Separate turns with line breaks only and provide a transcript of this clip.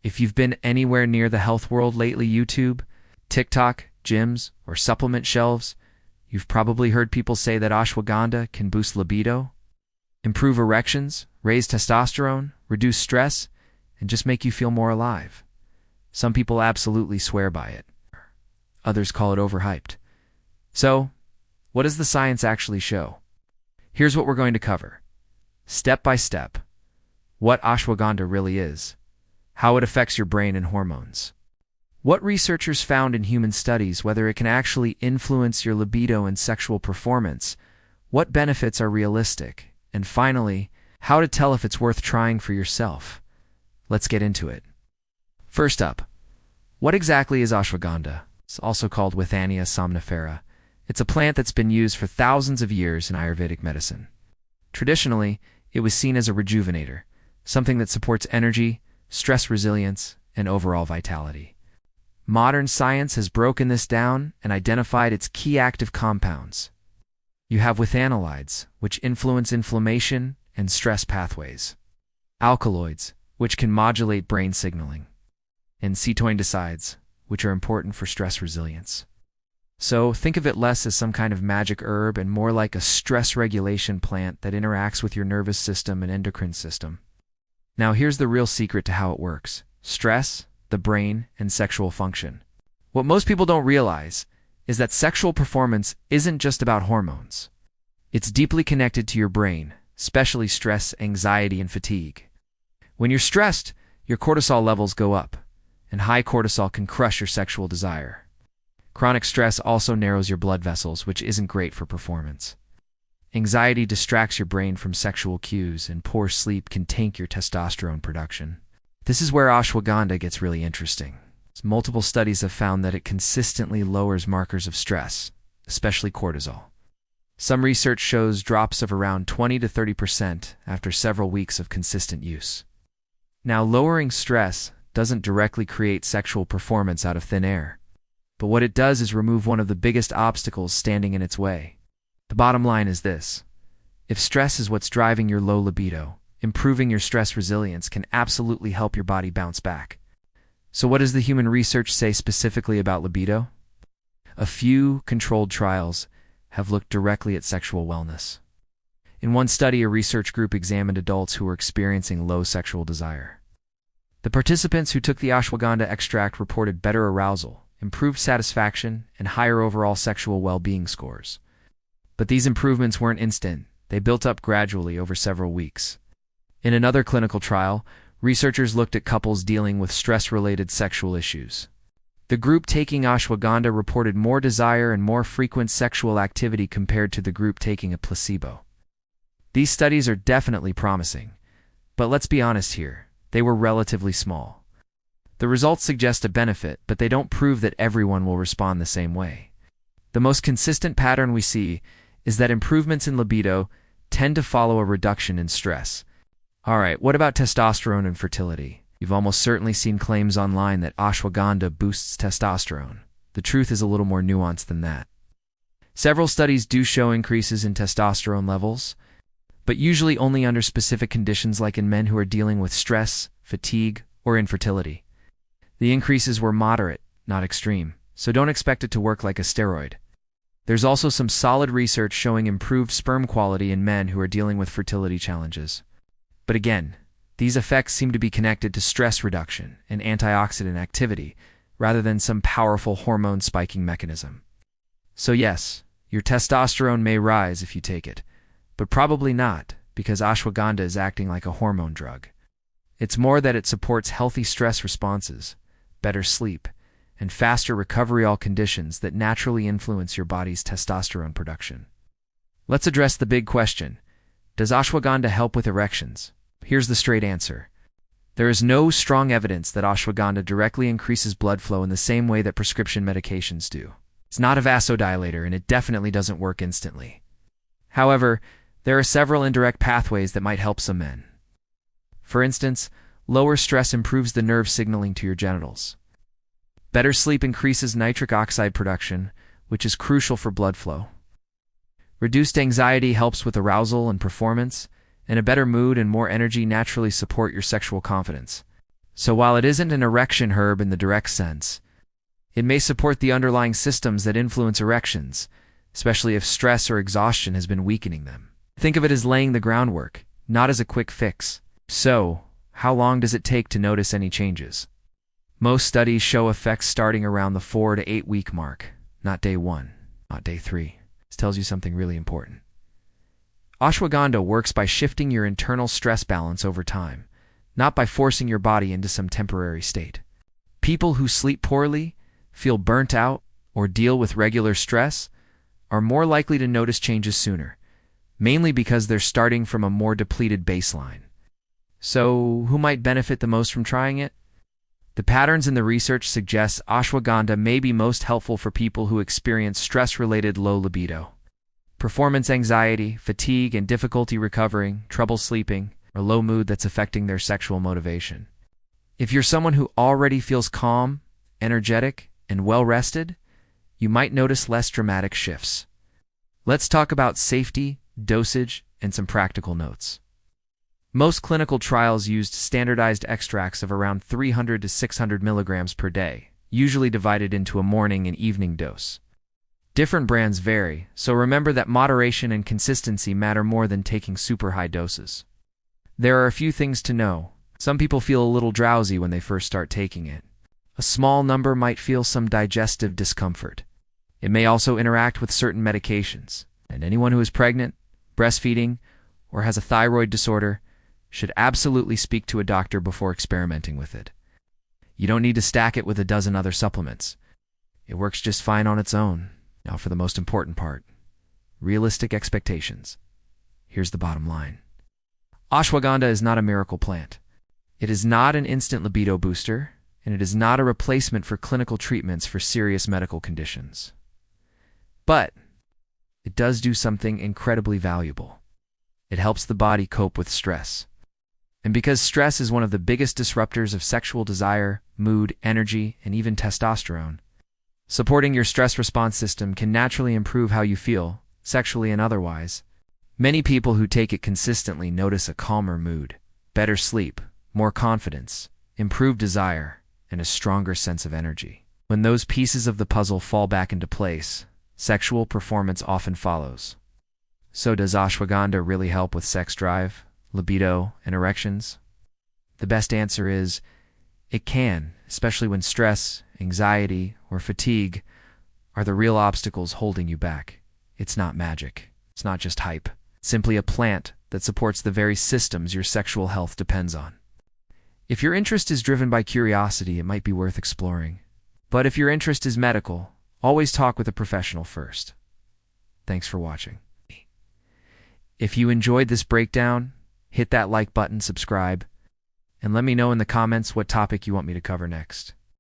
If you've been anywhere near the health world lately, YouTube, TikTok, gyms, or supplement shelves, you've probably heard people say that ashwagandha can boost libido, improve erections, raise testosterone, reduce stress, and just make you feel more alive. Some people absolutely swear by it. Others call it overhyped. So, what does the science actually show? Here's what we're going to cover. Step by step. What ashwagandha really is. How it affects your brain and hormones. What researchers found in human studies, whether it can actually influence your libido and sexual performance, what benefits are realistic, and finally, how to tell if it's worth trying for yourself. Let's get into it. First up, what exactly is ashwagandha? It's also called Withania somnifera. It's a plant that's been used for thousands of years in Ayurvedic medicine. Traditionally, it was seen as a rejuvenator, something that supports energy, stress resilience, and overall vitality. Modern science has broken this down and identified its key active compounds. You have withanolides, which influence inflammation and stress pathways. Alkaloids, which can modulate brain signaling. And cetoindicides, which are important for stress resilience. So think of it less as some kind of magic herb and more like a stress regulation plant that interacts with your nervous system and endocrine system. Now here's the real secret to how it works. Stress, the brain, and sexual function. What most people don't realize is that sexual performance isn't just about hormones. It's deeply connected to your brain, especially stress, anxiety, and fatigue. When you're stressed, your cortisol levels go up, and high cortisol can crush your sexual desire. Chronic stress also narrows your blood vessels, which isn't great for performance. Anxiety distracts your brain from sexual cues, and poor sleep can tank your testosterone production. This is where ashwagandha gets really interesting. Multiple studies have found that it consistently lowers markers of stress, especially cortisol. Some research shows drops of around 20 to 30% after several weeks of consistent use. Now, lowering stress doesn't directly create sexual performance out of thin air. But what it does is remove one of the biggest obstacles standing in its way. The bottom line is this. If stress is what's driving your low libido, improving your stress resilience can absolutely help your body bounce back. So what does the human research say specifically about libido? A few controlled trials have looked directly at sexual wellness. In one study, a research group examined adults who were experiencing low sexual desire. The participants who took the ashwagandha extract reported better arousal, improved satisfaction, and higher overall sexual well-being scores. But these improvements weren't instant. They built up gradually over several weeks. In another clinical trial, researchers looked at couples dealing with stress-related sexual issues. The group taking ashwagandha reported more desire and more frequent sexual activity compared to the group taking a placebo. These studies are definitely promising, but let's be honest here, they were relatively small. The results suggest a benefit, but they don't prove that everyone will respond the same way. The most consistent pattern we see is that improvements in libido tend to follow a reduction in stress. Alright, what about testosterone and fertility? You've almost certainly seen claims online that ashwagandha boosts testosterone. The truth is a little more nuanced than that. Several studies do show increases in testosterone levels, but usually only under specific conditions like in men who are dealing with stress, fatigue, or infertility. The increases were moderate, not extreme, so don't expect it to work like a steroid. There's also some solid research showing improved sperm quality in men who are dealing with fertility challenges. But again, these effects seem to be connected to stress reduction and antioxidant activity, rather than some powerful hormone spiking mechanism. So yes, your testosterone may rise if you take it, but probably not, because ashwagandha is acting like a hormone drug. It's more that it supports healthy stress responses, better sleep, and faster recovery, all conditions that naturally influence your body's testosterone production. Let's address the big question. Does ashwagandha help with erections? Here's the straight answer. There is no strong evidence that ashwagandha directly increases blood flow in the same way that prescription medications do. It's not a vasodilator, and it definitely doesn't work instantly. However, there are several indirect pathways that might help some men. For instance, lower stress improves the nerve signaling to your genitals. Better sleep increases nitric oxide production, which is crucial for blood flow. Reduced anxiety helps with arousal and performance, and a better mood and more energy naturally support your sexual confidence. So while it isn't an erection herb in the direct sense, it may support the underlying systems that influence erections, especially if stress or exhaustion has been weakening them. Think of it as laying the groundwork, not as a quick fix. So, how long does it take to notice any changes? Most studies show effects starting around the 4 to 8 week mark, not day 1, not day 3. This tells you something really important. Ashwagandha works by shifting your internal stress balance over time, not by forcing your body into some temporary state. People who sleep poorly, feel burnt out, or deal with regular stress are more likely to notice changes sooner, mainly because they're starting from a more depleted baseline. So, who might benefit the most from trying it? The patterns in the research suggest ashwagandha may be most helpful for people who experience stress-related low libido, performance anxiety, fatigue and difficulty recovering, trouble sleeping, or low mood that's affecting their sexual motivation. If you're someone who already feels calm, energetic, and well-rested, you might notice less dramatic shifts. Let's talk about safety, dosage, and some practical notes. Most clinical trials used standardized extracts of around 300 to 600 milligrams per day, usually divided into a morning and evening dose. Different brands vary, so remember that moderation and consistency matter more than taking super high doses. There are a few things to know. Some people feel a little drowsy when they first start taking it. A small number might feel some digestive discomfort. It may also interact with certain medications, and anyone who is pregnant, breastfeeding, or has a thyroid disorder should absolutely speak to a doctor before experimenting with it. You don't need to stack it with a dozen other supplements. It works just fine on its own. Now for the most important part, realistic expectations. Here's the bottom line. Ashwagandha is not a miracle plant. It is not an instant libido booster, and it is not a replacement for clinical treatments for serious medical conditions. But it does do something incredibly valuable. It helps the body cope with stress. And because stress is one of the biggest disruptors of sexual desire, mood, energy, and even testosterone, supporting your stress response system can naturally improve how you feel, sexually and otherwise. Many people who take it consistently notice a calmer mood, better sleep, more confidence, improved desire, and a stronger sense of energy. When those pieces of the puzzle fall back into place, sexual performance often follows. So does ashwagandha really help with sex drive, libido, and erections? The best answer is, it can, especially when stress, anxiety, or fatigue are the real obstacles holding you back. It's not magic. It's not just hype. It's simply a plant that supports the very systems your sexual health depends on. If your interest is driven by curiosity, it might be worth exploring. But if your interest is medical, always talk with a professional first. Thanks for watching. If you enjoyed this breakdown, hit that like button, subscribe, and let me know in the comments what topic you want me to cover next.